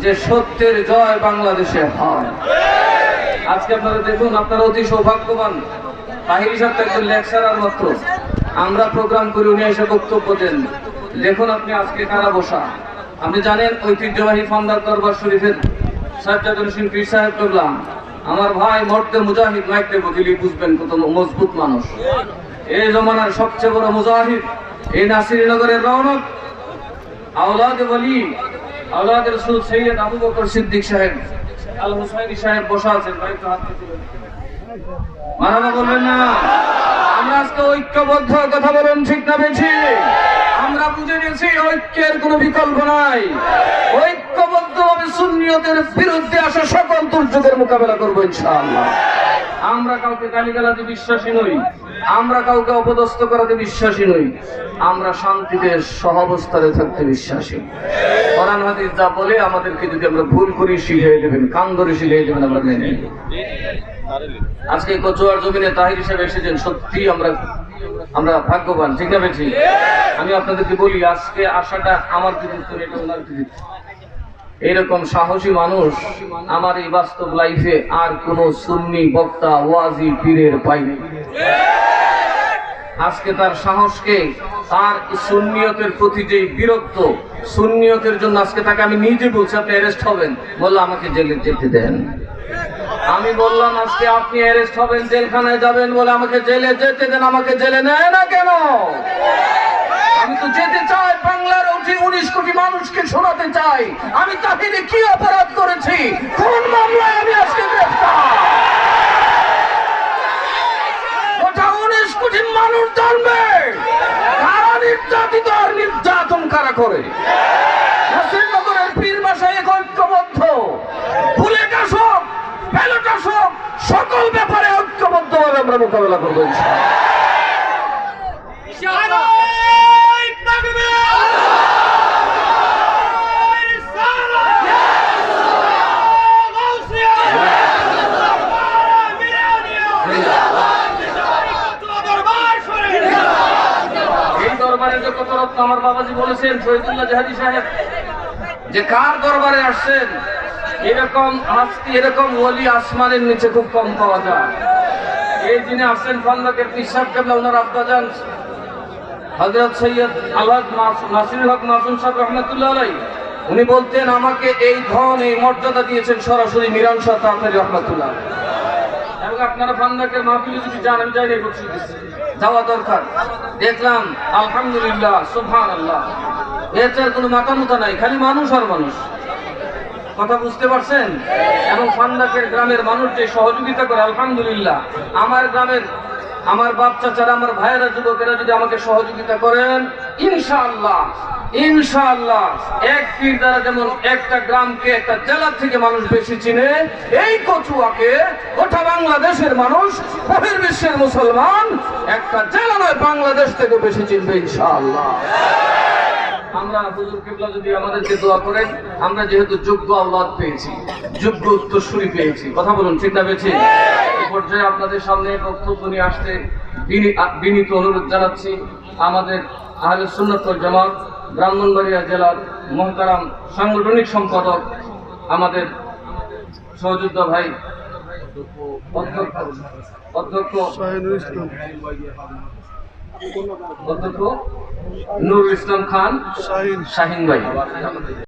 যে সত্যের জয় বাংলাদেশে হয়। আজকে আপনারা দেখুন, আপনারা অতি সৌভাগ্যবান। তাহিরি সাহেব একজন লেকচারার মাত্র, আমরা প্রোগ্রাম করি, উনি এসে বক্তব্য দেন। দেখুন আপনি আজকে কারা বসা। আপনি জানেন ঐতিহ্যবাহী ফান্দার দরবার শরীফের সাজ্জাদুল হোসেন পীর সাহেব করলাম আমার ভাই মর্দে মুজাহিদ, মাইকে বদিলি বুঝবেন কত মজবুত মানুষ। এই জমানার সবচেয়ে বড় মুজাহিদ, এই নাসিরনগরের রৌনক, আওলাদে ওলি, আওলাদে রাসূল সৈয়দ আবু বকর সিদ্দিক সাহেব আল হুসাইনি সাহেব বসা আছেন। ভাই তো হাত তুলুন, মারামা বলবেন না। আমরা আজকে ঐক্যবদ্ধ, কথা বলেন ঠিক না বেশি? আমরা বুঝে নিয়েছি ঐক্যের কোনো বিকল্প নাই। ঐক্যবদ্ধভাবে সুন্নিয়তের বিরুদ্ধে আসা সকল দুর্যোগের মোকাবেলা করবো ইনশাআল্লাহ। আমরা কাউকে গালিগালাতে বিশ্বাসী নই, আমরা কাউকে অপদস্থ করাতে বিশ্বাসী নই, আমরা শান্তিতে সহাবস্থানে থাকতে বিশ্বাসী। কোরআন হাদিস যা বলে আমাদেরকে যদি আমরা ভুল করি শিখিয়ে দেবেন, কান ধরে শিখিয়ে দেবেন, আমরা মেনে নেব। আজকে কচুয়ার জমিনে তাহির হিসেবে এসেছেন, সত্যি আমরা ভাগ্যবান, ঠিক না বেশি? আমি আপনাদেরকে বলি, আজকে আশাটা আমার কৃতিত্ব, এটা ওনার কৃতিত্ব। এরকম সাহসী মানুষ আমার এই বাস্তব লাইফে আর কোন সুন্নি বক্তা ওয়াজি পীরের পাইনি। আজকে তার সাহসকে, তার সুন্নিয়তের প্রতি যে বিরক্ত, সুন্নিয়তের জন্য আজকে তাকে আমি নিজে বলছি আপনি অ্যারেস্ট হবেন, বললাম আমাকে জেলে যেতে দেন। আমি বললাম আজকে আপনি অ্যারেস্ট হবেন, জেলখানায় যাবেন, বলে আমাকে জেলে যেতে দেন। আমাকে জেলে নেয় না কেন? আমি তো যেতে চাই, বাংলার 19 কোটি মানুষকে শোনাতে চাই আমি তাহিরে কি অপরাধ করেছি, কোন মামলায় আমি আজকে গ্রেফতার। ওটা 19 কোটি মানুষ জানবে কারা নির্যাতিত আর নির্যাতন কারা করে। নাসিরনগরের পীর মাশায়েখ ঐক্যবদ্ধ, বুলেট আসুক, ব্যালট আসুক, সকল ব্যাপারে ঐক্যবদ্ধভাবে আমরা মোকাবেলা করবো ইনশাআল্লাহ। আমার বাবাজি বলেছেন শহীদুল্লাহ জাহাদি সাহেব যে কার দরবারে আসছেন, এরকম ওলি আসমানের নিচে খুব কম পাওয়া যায়। এই যিনি আসছেন খন্দকের পীর সাহেব কেবলা, ওনার আব্বাজান হযরত সৈয়দ আলহাজ নাসিরুল হক মাসুম সাহেব রহমতুল্লাহ আলাইহি, উনি বলতেন আমাকে এই ধন, এই মর্যাদা দিয়েছেন সরাসরি মিরান শাহ তাহতারি রহমতুল্লাহ। এবং আপনারা খন্দকের মাহফিলে যদি যান, আমি যাই নাই, বলছি যাওয়া দরকার। দেখলাম আলহামদুলিল্লাহ, সুবহানাল্লাহ, এর কোনো মাথা মুথা নাই, খালি মানুষ আর মানুষ। কথা বুঝতে পারছেন? এবং ফান্দাকের গ্রামের মানুষ যে সহযোগিতা করে, আলহামদুলিল্লাহ। আমার গ্রামের আমার বাপ চাচারা, আমার ভাইয়েরা, যুবকেরা যদি আমাকে সহযোগিতা করেন, ইনশাআল্লাহ ইনশাআল্লাহ এক পীর দ্বারা যেমন একটা গ্রামকে, একটা জেলা থেকে মানুষ বেশি চিনে, এই কচুয়াকে গোটা বাংলাদেশের মানুষ, বহির্বিশ্বের মুসলমান একটা জেলা নয় বাংলাদেশ থেকে বেশি চিনবে ইনশাআল্লাহ। আমরা হুজুর কিবলা যদি আমাদেরকে দোয়া করেন, আমরা যেহেতু যোগ্য আওলাদ পেয়েছি, যোগ্য উত্তরসূরি পেয়েছি, কথা বলুন ঠিক না বেশি? এই পর্যায়ে আপনাদের সামনে বক্তব্য নিয়ে আসতে বিনীত অনুরোধ জানাচ্ছি আমাদের আহলে সুন্নাত ওয়াল জামাত ব্রাহ্মণবাড়িয়া জেলার মহতারাম সাংগঠনিক সম্পাদক, আমাদের সহযোদ্ধা ভাই অধ্যক্ষ নুরুল ইসলাম খান শাহিন ভাই।